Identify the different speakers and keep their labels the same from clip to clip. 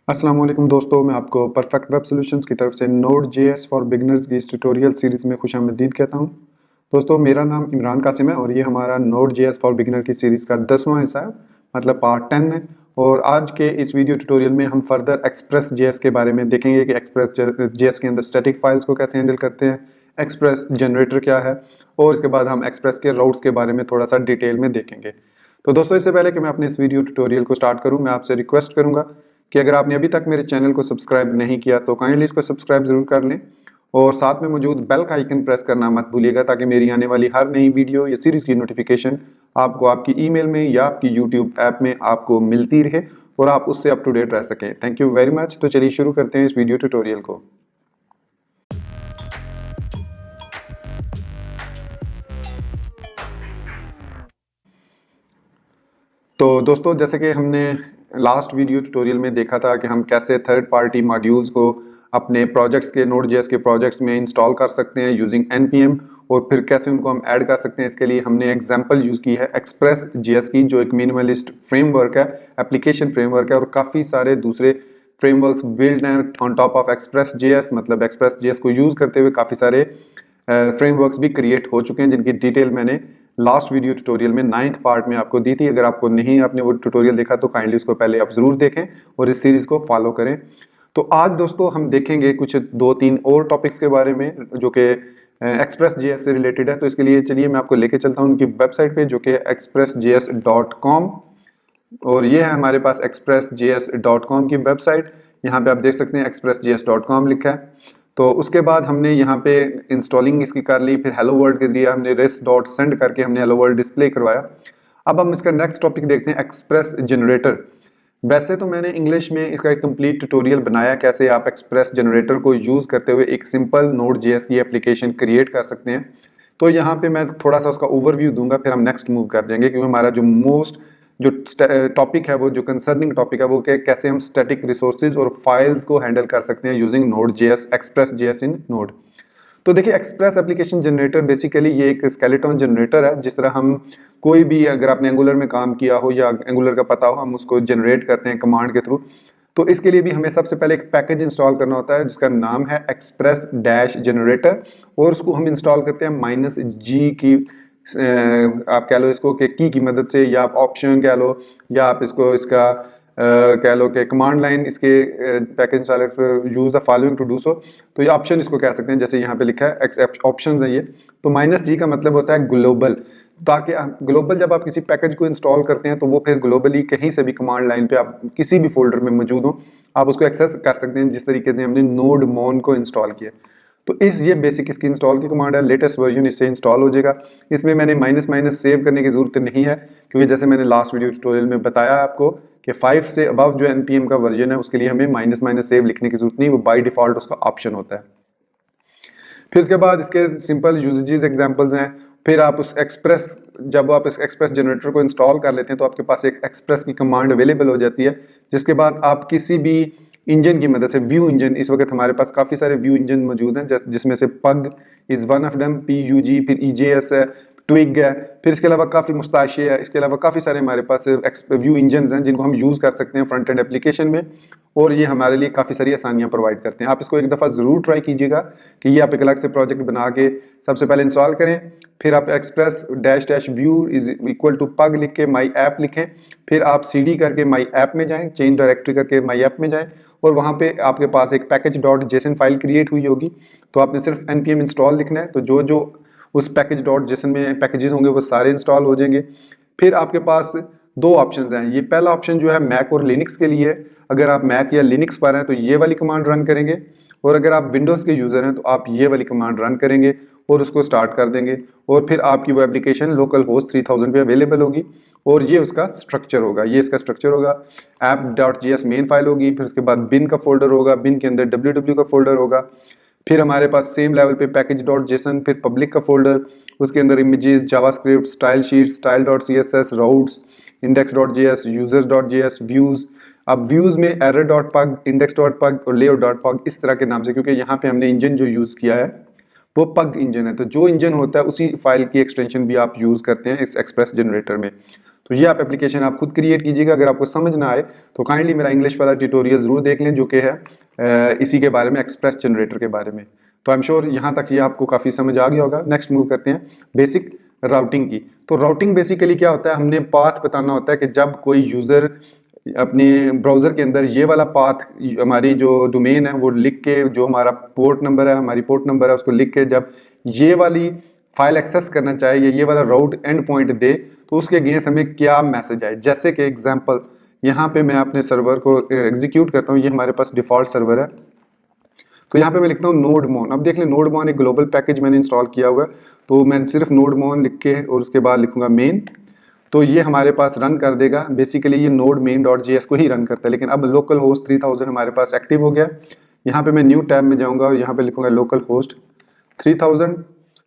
Speaker 1: अस्सलाम वालेकुम दोस्तों, मैं आपको परफेक्ट वेब सॉल्यूशंस की तरफ से नोड जेएस फॉर बिगनर्स की इस ट्यूटोरियल सीरीज़ में खुशामदीद कहता हूं। दोस्तों, मेरा नाम इमरान कासिम है और ये हमारा नोड जेएस फॉर बिगनर की सीरीज़ का 10वां हिस्सा है, मतलब पार्ट 10 है। और आज के इस वीडियो ट्यूटोरियल में हम फर्दर एक्सप्रेस जेएस के बारे में देखेंगे कि एक्सप्रेस जेएस के अंदर स्टैटिक फाइल्स को कैसे हैंडल करते हैं, एक्सप्रेस जनरेटर क्या है, और इसके बाद हम एक्सप्रेस के राउट्स के बारे में थोड़ा सा डिटेल में देखेंगे। तो दोस्तों, इससे पहले कि मैं अपने इस वीडियो ट्यूटोरियल को स्टार्ट करूं, मैं आपसे रिक्वेस्ट करूंगा कि अगर आपने अभी तक मेरे चैनल को सब्सक्राइब नहीं किया तो काइंडली इसको सब्सक्राइब जरूर कर लें और साथ में मौजूद बेल का आइकन प्रेस करना मत भूलिएगा, ताकि मेरी आने वाली हर नई वीडियो या सीरीज की नोटिफिकेशन आपको आपकी ईमेल में या आपकी यूट्यूब ऐप में आपको मिलती रहे और आप उससे अप टू डेट रह सकें। Thank you very much. तो चलिए शुरू करते हैं इस वीडियो ट्यूटोरियल को। तो दोस्तों, जैसे कि हमने लास्ट वीडियो ट्यूटोरियल में देखा था कि हम कैसे थर्ड पार्टी मॉड्यूल्स को अपने प्रोजेक्ट्स के नोड.जेएस के प्रोजेक्ट्स में इंस्टॉल कर सकते हैं यूजिंग npm, और फिर कैसे उनको हम ऐड कर सकते हैं। इसके लिए हमने एग्जांपल यूज़ की है एक्सप्रेस जेएस की, जो एक मिनिमलिस्ट फ्रेमवर्क है, एप्लीकेशन फ्रेमवर्क है, और काफ़ी सारे दूसरे फ्रेमवर्क्स बिल्ड हैं on top of express JS. मतलब एक्सप्रेस जेएस को यूज़ करते हुए काफ़ी सारे फ्रेमवर्क्स भी क्रिएट हो चुके हैं, जिनकी डिटेल मैंने लास्ट वीडियो ट्यूटोरियल में 9th पार्ट में आपको दी थी। अगर आपको नहीं आपने वो ट्यूटोरियल देखा तो काइंडली उसको पहले आप जरूर देखें और इस सीरीज को फॉलो करें। तो आज दोस्तों हम देखेंगे कुछ 2-3 और टॉपिक्स के बारे में जो कि एक्सप्रेस जेएस से रिलेटेड है। तो इसके लिए चलिए मैं आपको लेके चलता हूँ उनकी वेबसाइट पे, जो कि expressjs.com, और ये है हमारे पास expressjs.com की वेबसाइट। यहाँ पे आप देख सकते हैं expressjs.com लिखा है। तो उसके बाद हमने यहाँ पे इंस्टॉलिंग इसकी कर ली, फिर हेलो वर्ल्ड के दिया हमने res.send करके हमने हेलो वर्ल्ड डिस्प्ले करवाया। अब हम इसका नेक्स्ट टॉपिक देखते हैं, एक्सप्रेस जनरेटर। वैसे तो मैंने इंग्लिश में इसका एक कंप्लीट ट्यूटोरियल बनाया कैसे आप एक्सप्रेस जनरेटर को यूज़ करते हुए एक सिंपल नोड.जेएस की एप्लीकेशन क्रिएट कर सकते हैं। तो यहाँ पे मैं थोड़ा सा उसका ओवरव्यू दूंगा, फिर हम नेक्स्ट मूव कर जाएंगे, क्योंकि हमारा जो मोस्ट जो टॉपिक है, वो जो कंसर्निंग टॉपिक है, वो कैसे हम स्टैटिक रिसोर्सेज और फाइल्स को हैंडल कर सकते हैं यूजिंग नोड.जेएस, एक्सप्रेस जेएस इन नोड। तो देखिए, एक्सप्रेस एप्लीकेशन जनरेटर बेसिकली ये एक स्केलेटन जनरेटर है। जिस तरह हम कोई भी, अगर आपने एंगुलर में काम किया हो या एंगुलर का पता हो, हम उसको जनरेट करते हैं कमांड के थ्रू। तो इसके लिए भी हमें सबसे पहले एक पैकेज इंस्टॉल करना होता है जिसका नाम है एक्सप्रेस डैश जनरेटर, और उसको हम इंस्टॉल करते हैं -G की आप कह लो इसको कि की मदद से, या आप ऑप्शन कह लो, या आप इसको इसका कह लो कि कमांड लाइन इसके package installer use the following to do so. तो ये ऑप्शन इसको कह सकते हैं, जैसे यहाँ पे लिखा है ऑप्शन है ये। तो -G का मतलब होता है ग्लोबल, ताकि ग्लोबल जब आप किसी पैकेज को इंस्टॉल करते हैं तो वो फिर ग्लोबली कहीं से भी कमांड लाइन पे आप किसी भी फोल्डर में मौजूद हो, आप उसको एक्सेस कर सकते हैं, जिस तरीके से हमने नोड मोन को इंस्टॉल किया। तो ये बेसिक इसकी इंस्टॉल की कमांड है। लेटेस्ट वर्जन इससे इंस्टॉल हो जाएगा। इसमें मैंने माइनस सेव करने की जरूरत नहीं है, क्योंकि जैसे मैंने लास्ट वीडियो ट्यूटोरियल में बताया आपको कि 5 से अबव जो npm का वर्जन है उसके लिए हमें माइनस सेव लिखने की जरूरत नहीं, वो बाय डिफॉल्ट उसका ऑप्शन होता है। फिर उसके बाद इसके सिंपल यूजेज एग्जांपल्स हैं। फिर आप उस एक्सप्रेस, जब आप इस एक्सप्रेस जनरेटर को इंस्टॉल कर लेते हैं तो आपके पास एक एक्सप्रेस की कमांड अवेलेबल हो जाती है, जिसके बाद आप किसी भी इंजन की मदद से, व्यू इंजन, इस वक्त हमारे पास काफ़ी सारे व्यू इंजन मौजूद हैं, जिसमें से पग is one of them, PUG, फिर EJS है, ट्विग है, फिर इसके अलावा काफ़ी मुस्ताशे है। इसके अलावा काफ़ी सारे हमारे पास व्यू इंजन हैं जिनको हम यूज़ कर सकते हैं फ्रंट एंड एप्लीकेशन में, और ये हमारे लिए काफ़ी सारी आसानियाँ प्रोवाइड करते हैं। आप इसको एक दफ़ा ज़रूर ट्राई कीजिएगा कि ये आप एक अलग से प्रोजेक्ट बना के सबसे पहले इंस्टॉल करें, फिर आप express dash view is equal to pug लिख के माई ऐप लिखें, फिर आप CD करके माई ऐप में जाएं, चेंज डायरेक्टरी करके माई ऐप में जाएं, और वहाँ पे आपके पास एक पैकेज.json फाइल क्रिएट हुई होगी। तो आपने सिर्फ npm इंस्टॉल लिखना है, तो जो जो उस पैकेज.json में पैकेजेस होंगे वो सारे इंस्टॉल हो जाएंगे। फिर आपके पास दो ऑप्शन हैं। ये पहला ऑप्शन जो है मैक और लिनक्स के लिए है। अगर आप मैक या लिनक्स पर हैं तो ये वाली कमांड रन करेंगे, और अगर आप विंडोज़ के यूज़र हैं तो आप ये वाली कमांड रन करेंगे और उसको स्टार्ट कर देंगे, और फिर आपकी वो एप्लीकेशन लोकल होस्ट 3000 पे अवेलेबल होगी, और ये उसका स्ट्रक्चर होगा। ये इसका स्ट्रक्चर होगा, app.js मेन फाइल होगी, फिर उसके बाद बिन का फोल्डर होगा, बिन के अंदर www का फोल्डर होगा, फिर हमारे पास सेम लेवल पे पैकेज.json, फिर पब्लिक का फोल्डर, उसके अंदर images, JavaScript, style sheet, style.css, routes, index.js, users.js, views. अब व्यूज में error.pug, index.pug और layout.pug इस तरह के नाम से, क्योंकि यहाँ पे हमने इंजन जो यूज किया है वो पग इंजन है। तो जो इंजन होता है उसी फाइल की एक्सटेंशन भी आप यूज करते हैं इस एक्सप्रेस जनरेटर में। तो ये आप एप्लीकेशन आप खुद क्रिएट कीजिएगा। अगर आपको समझ ना आए तो काइंडली मेरा इंग्लिश वाला ट्यूटोरियल जरूर देख लें, जो कि है इसी के बारे में, एक्सप्रेस जनरेटर के बारे में। तो आई एम श्योर यहाँ तक ये आपको काफ़ी समझ आ गया होगा। नेक्स्ट मूव करते हैं बेसिक राउटिंग की। तो राउटिंग बेसिकली क्या होता है, हमने पाथ बताना होता है कि जब कोई यूज़र अपने ब्राउज़र के अंदर ये वाला पाथ, हमारी जो डोमेन है वो लिख के, जो हमारा पोर्ट नंबर है, हमारी पोर्ट नंबर है, उसको लिख के जब ये वाली फाइल एक्सेस करना चाहे या ये वाला राउट एंड पॉइंट दे, तो उसके अगेंस्ट हमें क्या मैसेज आए। जैसे कि एग्जांपल यहाँ पे मैं अपने सर्वर को एग्जीक्यूट करता हूँ, ये हमारे पास डिफ़ॉल्ट सर्वर है। तो यहाँ पे मैं लिखता हूँ नोडमोन। अब देख लें, नोडमोन एक ग्लोबल पैकेज मैंने इंस्टॉल किया हुआ है, तो मैं सिर्फ नोडमोन लिख के और उसके बाद लिखूंगा मेन, तो ये हमारे पास रन कर देगा। बेसिकली ये नोड मेन डॉट जेएस को ही रन करता है। लेकिन अब लोकल होस्ट 3000 हमारे पास एक्टिव हो गया। यहाँ पे मैं न्यू टैब में जाऊँगा और यहाँ पे लिखूंगा लोकल होस्ट 3000।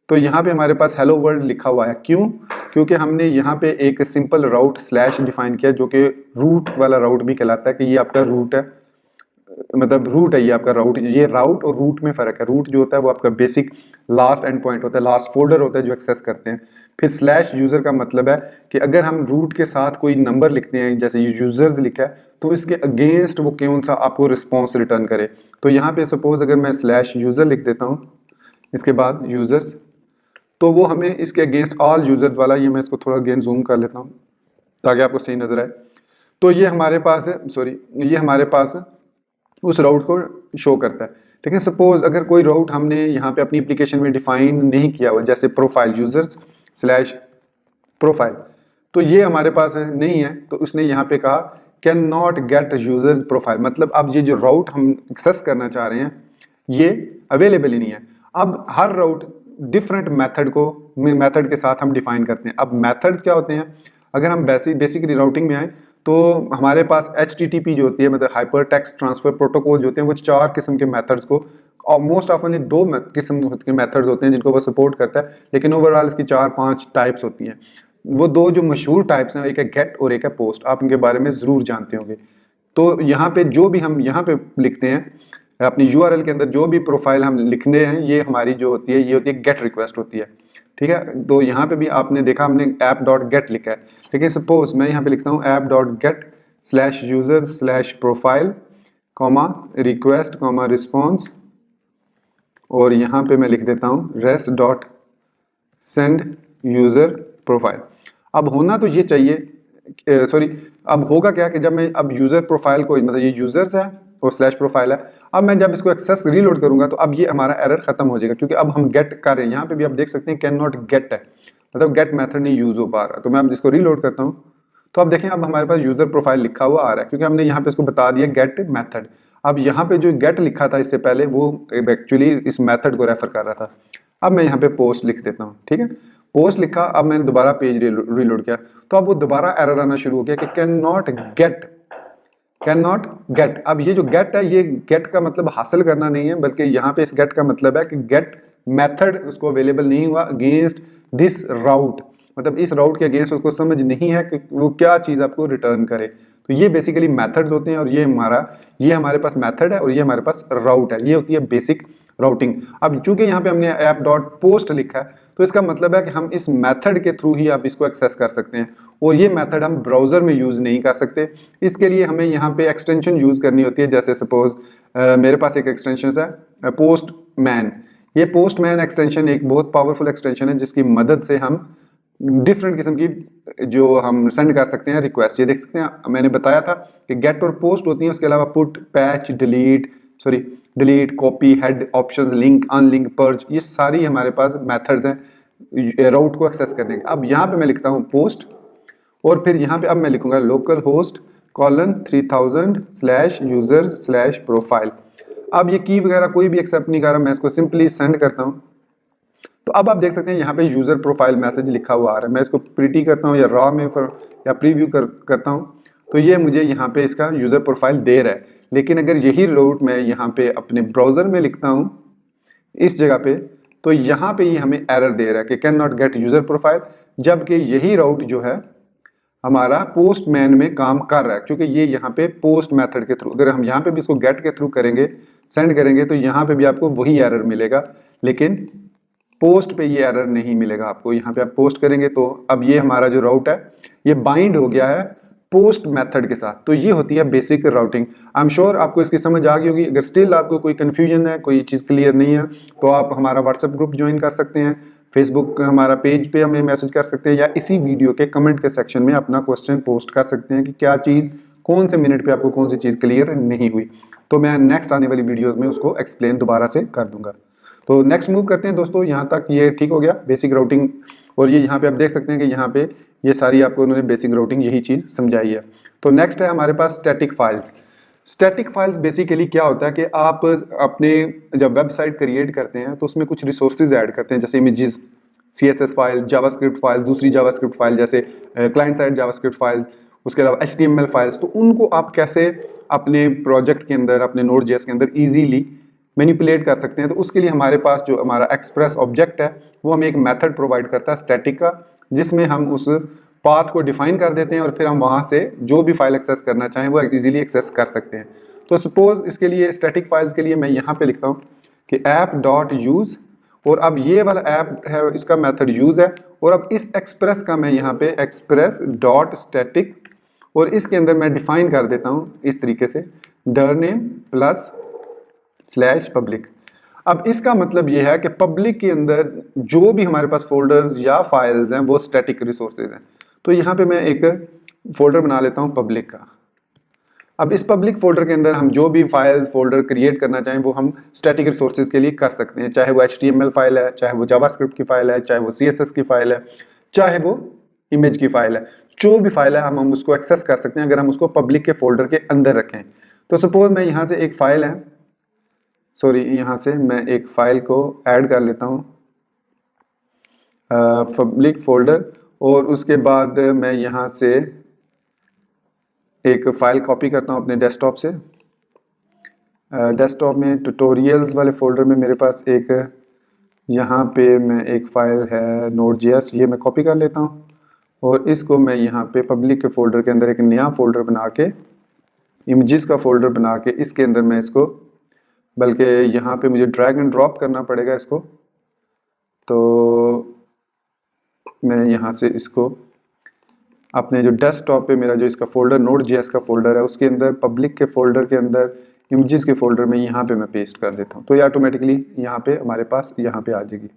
Speaker 1: तो यहाँ पे हमारे पास हेलो वर्ल्ड लिखा हुआ है। क्यों? क्योंकि हमने यहाँ पे एक सिंपल राउट स्लैश डिफाइन किया, जो कि रूट वाला राउट भी कहलाता है, कि ये आपका रूट है, मतलब रूट है ये आपका राउट। ये राउट और रूट में फ़र्क है। रूट जो होता है वो आपका बेसिक लास्ट एंड पॉइंट होता है, लास्ट फोल्डर होता है जो एक्सेस करते हैं। फिर स्लैश यूज़र का मतलब है कि अगर हम रूट के साथ कोई नंबर लिखते हैं, जैसे यूजर्स लिखा है, तो इसके अगेंस्ट वो कौन सा आपको रिस्पॉन्स रिटर्न करे। तो यहाँ पे सपोज अगर मैं स्लैश यूज़र लिख देता हूँ, इसके बाद यूज़र्स, तो वो हमें इसके अगेंस्ट ऑल यूजर्स वाला, ये मैं इसको थोड़ा अगेन जूम कर लेता हूँ ताकि आपको सही नजर आए। तो ये हमारे पास है, सॉरी, ये हमारे पास उस राउट को शो करता है। ठीक है, सपोज अगर कोई राउट हमने यहाँ पे अपनी एप्लीकेशन में डिफाइन नहीं किया हुआ, जैसे प्रोफाइल यूजर्स स्लैश प्रोफाइल, तो ये हमारे पास नहीं है, तो उसने यहाँ पे कहा can not gate users profile, मतलब अब ये जो राउट हम एक्सेस करना चाह रहे हैं ये अवेलेबल ही नहीं है। अब हर राउट डिफरेंट मेथड के साथ हम डिफाइन करते हैं। अब मेथड्स क्या होते हैं, अगर हम बेसिकली राउटिंग में आए तो हमारे पास HTTP जो होती है, मतलब हाइपर टेक्स्ट ट्रांसफर प्रोटोकॉल जो होते हैं, वो 4 किस्म के मेथड्स को, और मोस्ट ऑफनली 2 किस्म के मेथड्स होते हैं जिनको वो सपोर्ट करता है, लेकिन ओवरऑल इसकी 4-5 टाइप्स होती हैं। वो 2 जो मशहूर टाइप्स हैं, एक है गेट और एक है पोस्ट, आप इनके बारे में ज़रूर जानते होंगे। तो यहाँ पे जो भी हम यहाँ पे लिखते हैं अपनी URL के अंदर, जो भी प्रोफाइल हम लिखने हैं, ये हमारी जो होती है, ये होती है गेट रिक्वेस्ट होती है। ठीक है, तो यहाँ पे भी आपने देखा हमने ऐप डॉट गेट लिखा है, लेकिन सपोज मैं यहाँ पे लिखता हूँ app dot gate slash user slash profile comma request comma response, और यहाँ पे मैं लिख देता हूँ rest dot send user profile. अब होना तो ये चाहिए, सॉरी, अब होगा क्या कि जब मैं अब यूजर प्रोफाइल को, मतलब ये यूजर्स है और स्लैश प्रोफाइल है, अब मैं जब इसको एक्सेस रीलोड करूंगा तो अब ये हमारा एरर खत्म हो जाएगा, क्योंकि अब हम गेट कर रहे हैं। यहाँ पे भी आप देख सकते हैं कैन नॉट गेट है, मतलब गेट मेथड नहीं यूज हो पा रहा। तो मैं अब इसको रीलोड करता हूँ, तो अब देखें अब हमारे पास यूजर प्रोफाइल लिखा हुआ आ रहा है, क्योंकि हमने यहाँ पे इसको बता दिया गेट मेथड। अब यहाँ पे जो गेट लिखा था इससे पहले, वो एक्चुअली इस मेथड को रेफर कर रहा था। अब मैं यहाँ पे पोस्ट लिख देता हूँ। ठीक है, पोस्ट लिखा, अब मैंने दोबारा पेज रीलोड किया, तो अब वो दोबारा एरर आना शुरू हो गया कि कैन नॉट गेट। अब ये जो गेट है, ये गेट का मतलब हासिल करना नहीं है, बल्कि यहाँ पे इस गेट का मतलब है कि गेट मेथड उसको अवेलेबल नहीं हुआ अगेंस्ट दिस राउट, मतलब इस राउट के अगेंस्ट उसको समझ नहीं है कि वो क्या चीज़ आपको रिटर्न करे। तो ये बेसिकली मेथड्स होते हैं, और ये हमारे पास मेथड है और ये हमारे पास राउट है। ये होती है बेसिक राउटिंग। अब चूंकि यहाँ पे हमने ऐप डॉट पोस्ट लिखा है, तो इसका मतलब है कि हम इस मेथड के थ्रू ही आप इसको एक्सेस कर सकते हैं, और ये मेथड हम ब्राउजर में यूज नहीं कर सकते। इसके लिए हमें यहाँ पे एक्सटेंशन यूज करनी होती है। जैसे सपोज मेरे पास एक एक्सटेंशन है पोस्टमैन। ये पोस्टमैन एक्सटेंशन एक बहुत पावरफुल एक्सटेंशन है, जिसकी मदद से हम डिफरेंट किस्म की जो हम सेंड कर सकते हैं रिक्वेस्ट। ये देख सकते हैं, मैंने बताया था कि गेट और पोस्ट होती हैं, उसके अलावा put, patch, delete, copy, head, options, link, unlink, purge, ये सारी हमारे पास मेथड्स हैं राउट को एक्सेस करने के। अब यहाँ पे मैं लिखता हूँ पोस्ट, और फिर यहाँ पे अब मैं लिखूंगा local host colon 3000 slash users slash profile. अब ये की वगैरह कोई भी एक्सेप्ट नहीं कर रहा, मैं इसको सिंपली सेंड करता हूँ। तो अब आप देख सकते हैं यहाँ पे यूजर प्रोफाइल मैसेज लिखा हुआ आ रहा है। मैं इसको प्रिटी करता हूँ या रॉ में या प्रीव्यू करता हूँ, तो ये मुझे यहाँ पे इसका यूजर प्रोफाइल दे रहा है। लेकिन अगर यही राउट मैं यहाँ पे अपने ब्राउजर में लिखता हूँ इस जगह पे, तो यहाँ पे ये हमें एरर दे रहा है कि can not gate user profile, जबकि यही राउट जो है हमारा पोस्टमैन में काम कर रहा है, क्योंकि ये यहाँ पे पोस्ट मेथड के थ्रू, अगर हम यहाँ पे भी इसको गेट के थ्रू करेंगे, सेंड करेंगे, तो यहाँ पे भी आपको वही एरर मिलेगा। लेकिन पोस्ट पे ये एरर नहीं मिलेगा आपको। यहाँ पे आप पोस्ट करेंगे तो अब ये हमारा जो राउट है ये बाइंड हो गया है पोस्ट मेथड के साथ। तो ये होती है basic routing. I am sure आपको इसकी समझ आ गई होगी। अगर स्टिल आपको कोई कंफ्यूजन है, कोई चीज़ क्लियर नहीं है, तो आप हमारा व्हाट्सएप ग्रुप ज्वाइन कर सकते हैं, फेसबुक हमारा पेज पे हमें मैसेज कर सकते हैं, या इसी वीडियो के कमेंट के सेक्शन में अपना क्वेश्चन पोस्ट कर सकते हैं कि क्या चीज़ कौन से मिनट पे आपको कौन सी चीज़ क्लियर नहीं हुई। तो मैं नेक्स्ट आने वाली वीडियोज़ में उसको एक्सप्लेन दोबारा से कर दूंगा। तो नेक्स्ट मूव करते हैं दोस्तों। यहाँ तक ये ठीक हो गया बेसिक राउटिंग, और ये यहाँ पे आप देख सकते हैं कि यहाँ पे ये सारी आपको उन्होंने बेसिक राउटिंग यही चीज़ समझाई है। तो नेक्स्ट है हमारे पास static files. Static files basically क्या होता है कि आप अपने जब वेबसाइट क्रिएट करते हैं तो उसमें कुछ रिसोर्सेज ऐड करते हैं, जैसे images, CSS file, JavaScript file, दूसरी जावास्क्रिप्ट फाइल जैसे क्लाइंट साइड जावास्क्रिप्ट फाइल, उसके अलावा HTML फाइल्स। तो उनको आप कैसे अपने प्रोजेक्ट के अंदर, अपने Node.js के अंदर ईजीली मैनिपुलेट कर सकते हैं। तो उसके लिए हमारे पास जो हमारा एक्सप्रेस ऑब्जेक्ट है वो हमें एक मेथड प्रोवाइड करता है स्टैटिक का, जिसमें हम उस पाथ को डिफाइन कर देते हैं और फिर हम वहाँ से जो भी फाइल एक्सेस करना चाहें वो इजीली एक्सेस कर सकते हैं। तो सपोज इसके लिए स्टैटिक फाइल्स के लिए मैं यहाँ पे लिखता हूँ कि app.use, और अब ये वाला ऐप है इसका मेथड यूज है, और अब इस एक्सप्रेस का मैं यहाँ पे express.static, और इसके अंदर मैं डिफाइन कर देता हूँ इस तरीके से डरनेम प्लस स्लैश पब्लिक। अब इसका मतलब ये है कि पब्लिक के अंदर जो भी हमारे पास फोल्डर्स या फाइल्स हैं वो स्टैटिक रिसोर्सेज हैं। तो यहाँ पे मैं एक फोल्डर बना लेता हूँ पब्लिक का। अब इस पब्लिक फोल्डर के अंदर हम जो भी फाइल्स फोल्डर क्रिएट करना चाहें वो हम स्टैटिक रिसोर्सेज के लिए कर सकते हैं, चाहे वो HTML फाइल है, चाहे वो जावास्क्रिप्ट की फाइल है, चाहे वो CSS की फाइल है, चाहे वो इमेज की फाइल है। जो भी फाइल है हम उसको एक्सेस कर सकते हैं अगर हम उसको पब्लिक के फोल्डर के अंदर रखें। तो सपोज मैं यहाँ से एक फाइल है, सॉरी यहाँ से मैं एक फाइल को ऐड कर लेता हूँ पब्लिक फोल्डर, और उसके बाद मैं यहाँ से एक फाइल कॉपी करता हूँ अपने डेस्कटॉप से। डेस्कटॉप में ट्यूटोरियल्स वाले फोल्डर में मेरे पास एक यहाँ पे मैं एक फाइल है Node.js, ये मैं कॉपी कर लेता हूँ, और इसको मैं यहाँ पे पब्लिक के फोल्डर के अंदर एक नया फोल्डर बना के, इमेजेस का फोल्डर बना के, इसके अंदर मैं इसको, बल्कि यहाँ पे मुझे ड्रैग एंड ड्रॉप करना पड़ेगा इसको। तो मैं यहाँ से इसको अपने जो डेस्कटॉप पे मेरा जो इसका फोल्डर Node.js का फोल्डर है उसके अंदर पब्लिक के फोल्डर के अंदर इमेजेस के फोल्डर में यहाँ पे मैं पेस्ट कर देता हूँ। तो ये ऑटोमेटिकली यहाँ पे हमारे पास यहाँ पे आ जाएगी।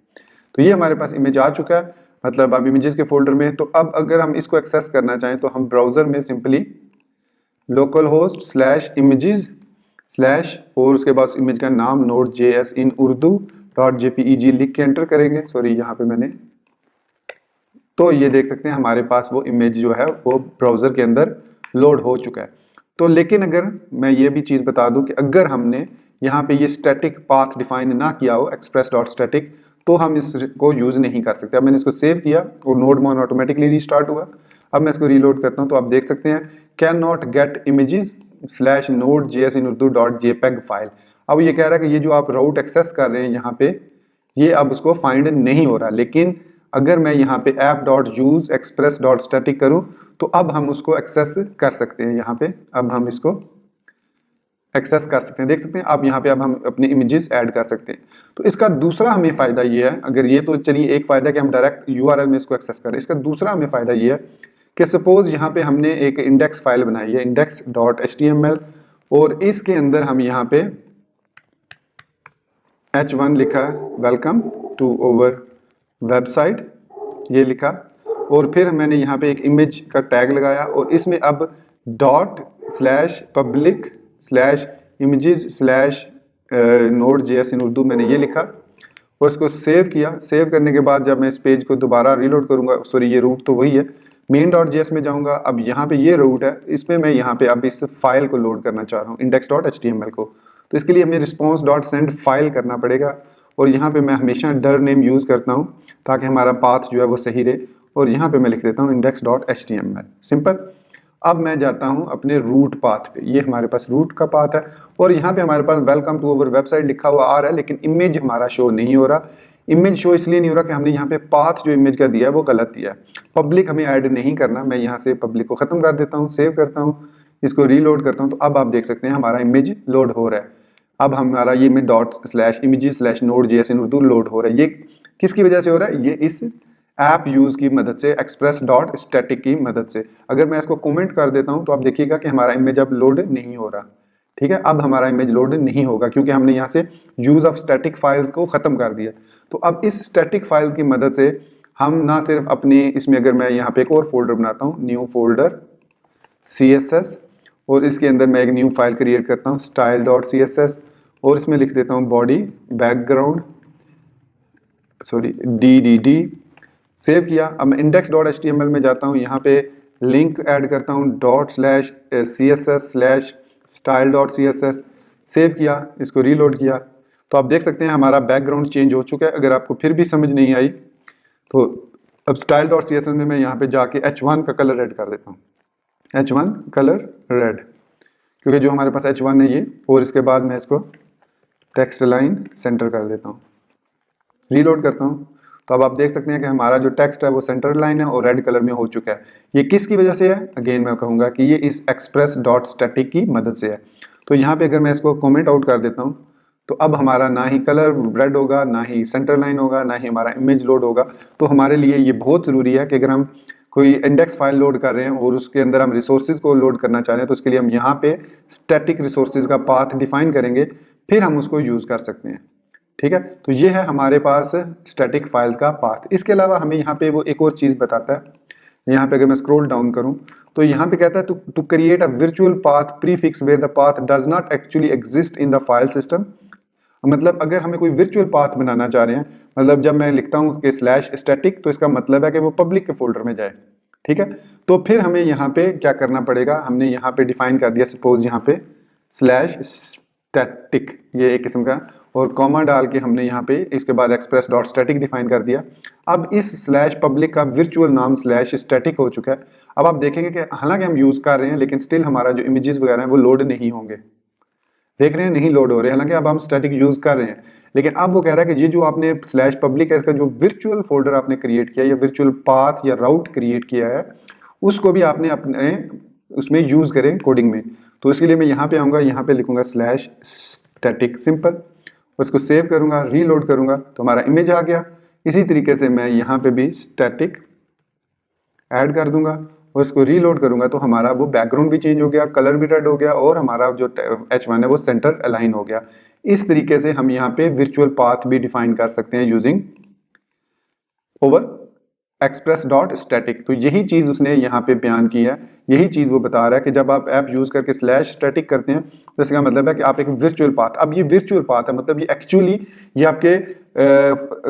Speaker 1: तो ये हमारे पास इमेज आ चुका है, मतलब अब इमेजेस के फोल्डर में। तो अब अगर हम इसको एक्सेस करना चाहें तो हम ब्राउज़र में सिंपली localhost/images/ और उसके बाद इमेज का नाम Node.js in urdu.jpeg लिख के एंटर करेंगे। सॉरी यहाँ पे मैंने, तो ये देख सकते हैं हमारे पास वो इमेज जो है वो ब्राउज़र के अंदर लोड हो चुका है। तो लेकिन अगर मैं ये भी चीज़ बता दूं कि अगर हमने यहाँ पे ये स्टैटिक पाथ डिफाइन ना किया हो express.static, तो हम इसको यूज़ नहीं कर सकते। अब मैंने इसको सेव किया और नोड ऑटोमेटिकली रीस्टार्ट हुआ। अब मैं इसको रीलोड करता हूँ तो आप देख सकते हैं can not gate images/node.js in urdu.jpeg file. अब ये कह रहा है कि ये जो आप राउट एक्सेस कर रहे हैं यहाँ पे, ये अब उसको फाइंड नहीं हो रहा। लेकिन अगर मैं यहाँ पे app.use express.static करूँ तो अब हम उसको एक्सेस कर सकते हैं। यहाँ पे अब हम इसको एक्सेस कर सकते हैं, देख सकते हैं आप यहाँ पे अब हम अपने इमेजेस ऐड कर सकते हैं। तो इसका दूसरा हमें फ़ायदा ये है, अगर ये तो चलिए एक फ़ायदा कि हम डायरेक्ट URL में इसको एक्सेस करें। इसका दूसरा हमें फ़ायदा ये है कि सपोज यहाँ पे हमने एक इंडेक्स फाइल बनाई है index.html, और इसके अंदर हम यहाँ पे h1 लिखा है वेलकम टू ओवर वेबसाइट, ये लिखा, और फिर मैंने यहाँ पे एक इमेज का टैग लगाया और इसमें अब ./public/images/Node.js in urdu मैंने ये लिखा और इसको सेव किया। सेव करने के बाद जब मैं इस पेज को दोबारा रीलोड करूँगा, सॉरी ये रूट तो वही है, main.js में जाऊँगा। अब यहाँ पे ये रूट है, इसमें मैं यहाँ पे अब इस फाइल को लोड करना चाह रहा हूँ index.html को। तो इसके लिए हमें response.send फाइल करना पड़ेगा, और यहाँ पे मैं हमेशा डर नेम यूज़ करता हूँ ताकि हमारा पाथ जो है वो सही रहे, और यहाँ पे मैं लिख देता हूँ index.html, सिंपल। अब मैं जाता हूँ अपने रूट पाथ पे, ये हमारे पास रूट का पाथ है, और यहाँ पे हमारे पास वेलकम टू ओवर वेबसाइट लिखा हुआ आ रहा है, लेकिन इमेज हमारा शो नहीं हो रहा। इमेज शो इसलिए नहीं हो रहा कि हमने यहाँ पे पाथ जो इमेज का दिया है वो गलत दिया है। पब्लिक हमें ऐड नहीं करना, मैं यहाँ से पब्लिक को ख़त्म कर देता हूँ, सेव करता हूँ, इसको रीलोड करता हूँ। तो अब आप देख सकते हैं हमारा इमेज लोड हो रहा है। अब हमारा ये में ./images/Node.js in urdu लोड हो रहा है। ये किसकी वजह से हो रहा है? ये इस ऐप यूज की मदद से, एक्सप्रेस डॉट स्टैटिक की मदद से। अगर मैं इसको कमेंट कर देता हूं तो आप देखिएगा कि हमारा इमेज अब लोड नहीं हो रहा। ठीक है, अब हमारा इमेज लोड नहीं होगा क्योंकि हमने यहाँ से यूज ऑफ स्टैटिक फाइल्स को खत्म कर दिया। तो अब इस स्टैटिक फाइल की मदद से हम ना सिर्फ अपने इसमें, अगर मैं यहाँ पे एक और फोल्डर बनाता हूँ, न्यू फोल्डर CSS, और इसके अंदर मैं एक न्यू फाइल क्रिएट करता हूँ style.css, और इसमें लिख देता हूँ बॉडी बैकग्राउंड DDD, सेव किया। अब मैं index.html में जाता हूँ, यहाँ पे लिंक ऐड करता हूँ ./css/style.css, सेव किया, इसको रीलोड किया। तो आप देख सकते हैं हमारा बैकग्राउंड चेंज हो चुका है। अगर आपको फिर भी समझ नहीं आई तो अब style.css में मैं यहाँ पे जाके H1 का कलर रेड कर देता हूँ, H1 कलर रेड, क्योंकि जो हमारे पास H1 है ये, और इसके बाद मैं इसको टेक्स्ट लाइन सेंटर कर देता हूँ, रीलोड करता हूँ। तो अब आप देख सकते हैं कि हमारा जो टेक्स्ट है वो सेंटर लाइन है और रेड कलर में हो चुका है। ये किसकी वजह से है? अगेन मैं कहूँगा कि ये इस एक्सप्रेस डॉट स्टैटिक की मदद से है। तो यहाँ पे अगर मैं इसको कमेंट आउट कर देता हूँ तो अब हमारा ना ही कलर रेड होगा, ना ही सेंटर लाइन होगा, ना ही हमारा इमेज लोड होगा। तो हमारे लिए ये बहुत ज़रूरी है कि अगर हम कोई इंडेक्स फाइल लोड कर रहे हैं और उसके अंदर हम रिसोर्सेज को लोड करना चाह रहे हैं तो उसके लिए हम यहाँ पे स्टैटिक रिसोर्सेज का पाथ डिफाइन करेंगे, फिर हम उसको यूज़ कर सकते हैं। ठीक है, तो ये है हमारे पास स्टैटिक फाइल्स का पाथ। इसके अलावा हमें यहाँ पे वो एक और चीज़ बताता है। यहाँ पे अगर मैं स्क्रॉल डाउन करूँ तो यहाँ पे कहता है to create a virtual path prefix where the path does not actually exist in the file system. मतलब अगर हमें कोई वर्चुअल पाथ बनाना चाह रहे हैं, मतलब जब मैं लिखता हूँ कि /स्टैटिक तो इसका मतलब है कि वो पब्लिक के फोल्डर में जाए। ठीक है, तो फिर हमें यहाँ पे क्या करना पड़ेगा? हमने यहाँ पे डिफाइन कर दिया, सपोज यहाँ पे /स्टैटिक, ये एक किस्म का, और कॉमा डाल के हमने यहाँ पे इसके बाद एक्सप्रेस डॉट स्टैटिक डिफाइन कर दिया। अब इस /पब्लिक का वर्चुअल नाम /स्टैटिक हो चुका है। अब आप देखेंगे कि हालांकि हम यूज कर रहे हैं लेकिन स्टिल हमारा जो इमेजेस वगैरह हैं वो लोड नहीं होंगे। देख रहे हैं, नहीं लोड हो रहे हैं, हालांकि अब हम स्टैटिक यूज कर रहे हैं। लेकिन अब वो कह रहा है कि ये जो आपने /पब्लिक है, इसका जो वर्चुअल फोल्डर आपने क्रिएट किया या वर्चुअल पाथ या राउट क्रिएट किया है, उसको भी आपने अपने उसमें यूज करें कोडिंग में। तो इसके लिए मैं यहाँ पे आऊँगा, यहाँ पे लिखूंगा /स्टैटिक सिंपल, उसको सेव करूंगा, रीलोड करूंगा तो हमारा इमेज आ गया। इसी तरीके से मैं यहाँ पे भी स्टैटिक ऐड कर दूंगा और इसको रीलोड करूंगा तो हमारा वो बैकग्राउंड भी चेंज हो गया, कलर भी रेड हो गया और हमारा जो H1 है वो सेंटर अलाइन हो गया। इस तरीके से हम यहाँ पे वर्चुअल पाथ भी डिफाइन कर सकते हैं using over express dot static. तो यही चीज उसने यहाँ पे बयान की है, यही चीज वो बता रहा है कि जब आप ऐप यूज करके /स्टैटिक करते हैं तो इसका मतलब है कि आप एक वर्चुअल पाथ, अब ये वर्चुअल पाथ है मतलब ये एक्चुअली ये आपके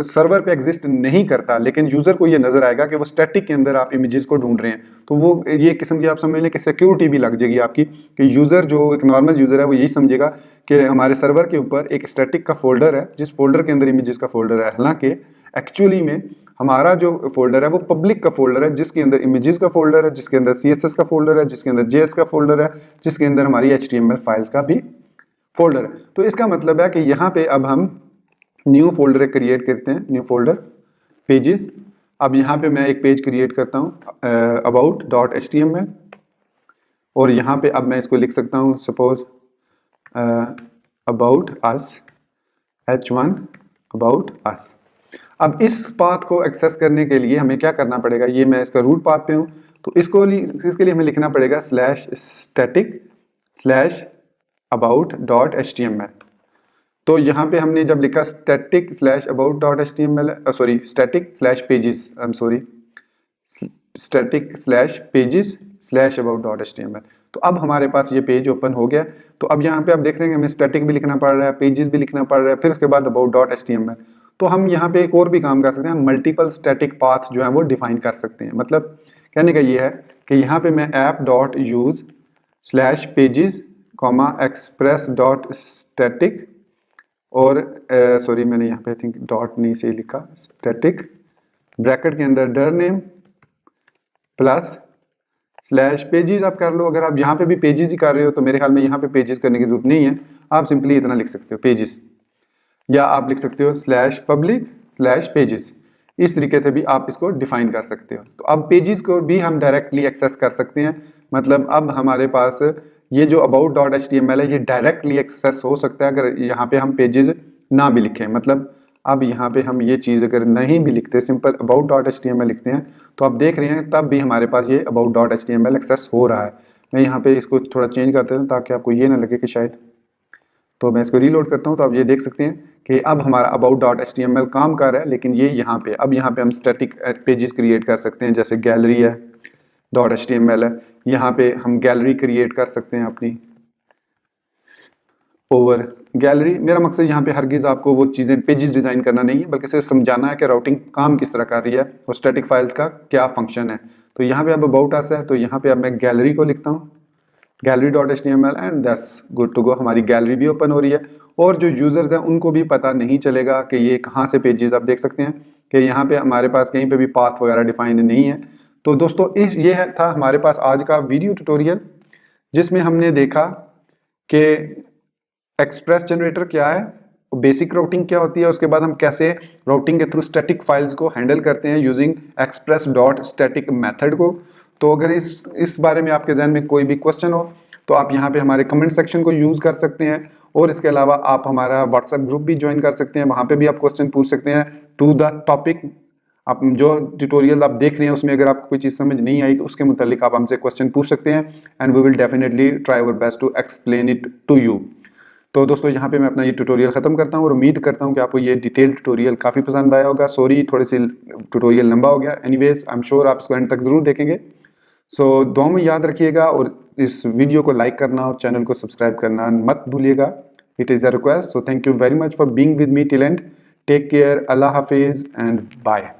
Speaker 1: सर्वर पे एग्जिस्ट नहीं करता, लेकिन यूजर को ये नजर आएगा कि वो स्टैटिक के अंदर आप इमेजेस को ढूंढ रहे हैं। तो वो ये किस्म की आप समझ लें कि सिक्योरिटी भी लग जाएगी आपकी, कि यूजर जो एक नॉर्मल यूजर है वो यही समझेगा कि हमारे सर्वर के ऊपर एक स्टैटिक का फोल्डर है जिस फोल्डर के अंदर इमेजेस का फोल्डर है। हालांकि एक्चुअली में हमारा जो फोल्डर है वो पब्लिक का फोल्डर है जिसके अंदर इमेजेस का फोल्डर है, जिसके अंदर CSS का फोल्डर है, जिसके अंदर JS का फोल्डर है, जिसके अंदर हमारी HTML फाइल्स का भी फोल्डर है। तो इसका मतलब है कि यहाँ पे अब हम न्यू फोल्डर क्रिएट करते हैं, न्यू फोल्डर पेजेस। अब यहाँ पे मैं एक पेज क्रिएट करता हूँ about.html और यहाँ पे अब मैं इसको लिख सकता हूँ suppose about us H1 about us। अब इस पाथ को एक्सेस करने के लिए हमें क्या करना पड़ेगा? ये मैं इसका रूट पाथ पे हूँ तो इसके लिए हमें लिखना पड़ेगा /static /about.html। तो यहाँ पे हमने जब लिखा static /about.html sorry static /pages तो अब हमारे पास ये पेज ओपन हो गया। तो अब यहाँ पे आप देख रहे हैं हमें स्टैटिक भी लिखना पड़ रहा है, पेजेस भी लिखना पड़ रहा है, फिर उसके बाद about.html। तो हम यहाँ पे एक और भी काम कर सकते हैं, मल्टीपल स्टैटिक पाथ जो है वो डिफाइन कर सकते हैं। मतलब कहने का ये है कि यहाँ पे मैं app.use /pages express.static और सॉरी मैंने यहाँ पे आई थिंक डॉट नहीं से लिखा, स्टैटिक ब्रैकेट के अंदर डर नेम प्लस /pages आप कर लो। अगर आप यहाँ पे भी पेजेस ही कर रहे हो तो मेरे ख्याल में यहाँ पे पेजेस करने की जरूरत नहीं है, आप सिंपली इतना लिख सकते हो पेजेस, या आप लिख सकते हो /public /pages। इस तरीके से भी आप इसको डिफाइन कर सकते हो। तो अब पेजेस को भी हम डायरेक्टली एक्सेस कर सकते हैं। मतलब अब हमारे पास ये जो about.html है ये डायरेक्टली एक्सेस हो सकता है अगर यहाँ पे हम पेजेस ना भी लिखें। मतलब अब यहाँ पे हम ये चीज़ अगर नहीं भी लिखते, सिंपल about.html लिखते हैं, तो आप देख रहे हैं तब भी हमारे पास ये about.html एक्सेस हो रहा है। मैं यहाँ पे इसको थोड़ा चेंज कर देता हूँ ताकि आपको ये ना लगे कि शायद, तो मैं इसको रीलोड करता हूँ तो आप ये देख सकते हैं कि अब हमारा about.html काम कर रहा है। लेकिन ये यहाँ पे, अब यहाँ पे हम स्टैटिक पेजेस क्रिएट कर सकते हैं, जैसे गैलरी है .html है, यहाँ पे हम गैलरी क्रिएट कर सकते हैं अपनी ओवर गैलरी। मेरा मकसद यहाँ पे हरगिज़ आपको वो चीज़ें पेजेस डिज़ाइन करना नहीं है, बल्कि सिर्फ समझाना है कि राउटिंग काम किस तरह कर रही है और स्टैटिक फाइल्स का क्या फंक्शन है। तो यहाँ पे अब अबाउट अस है, तो यहाँ पे अब मैं गैलरी को लिखता हूँ, gallery.html, and that's good to go. हमारी गैलरी भी ओपन हो रही है और जो यूज़र्स हैं उनको भी पता नहीं चलेगा कि ये कहाँ से पेजेस। आप देख सकते हैं कि यहाँ पे हमारे पास कहीं पे भी पाथ वगैरह डिफाइन नहीं है। तो दोस्तों ये था हमारे पास आज का वीडियो ट्यूटोरियल, जिसमें हमने देखा कि एक्सप्रेस जनरेटर क्या है, बेसिक राउटिंग क्या होती है, उसके बाद हम कैसे राउटिंग के थ्रू स्टैटिक फाइल्स को हैंडल करते हैं using express dot static method को। तो अगर इस बारे में आपके जहन में कोई भी क्वेश्चन हो तो आप यहाँ पे हमारे कमेंट सेक्शन को यूज़ कर सकते हैं, और इसके अलावा आप हमारा व्हाट्सएप ग्रुप भी ज्वाइन कर सकते हैं, वहाँ पे भी आप क्वेश्चन पूछ सकते हैं टू द टॉपिक। आप जो ट्यूटोरियल आप देख रहे हैं उसमें अगर आपको कोई चीज़ समझ नहीं आई तो उसके मुतालिक आप हमसे क्वेश्चन पूछ सकते हैं, and we will definitely try our best to explain it to you. तो दोस्तों यहाँ पे मैं अपना ये ट्यूटोरियल ख़त्म करता हूँ और उम्मीद करता हूँ कि आपको ये डिटेल ट्यूटोरियल काफ़ी पसंद आया होगा। सॉरी थोड़ी सी ट्यूटोरियल लंबा हो गया, एनीवेज आई एम श्योर आप इसको एंड तक ज़रूर देखेंगे। सो दुआ में याद रखिएगा और इस वीडियो को लाइक करना और चैनल को सब्सक्राइब करना मत भूलिएगा, it is a request. So thank you very much for being with me till end. Take care, अल्लाह हाफिज़ एंड बाय।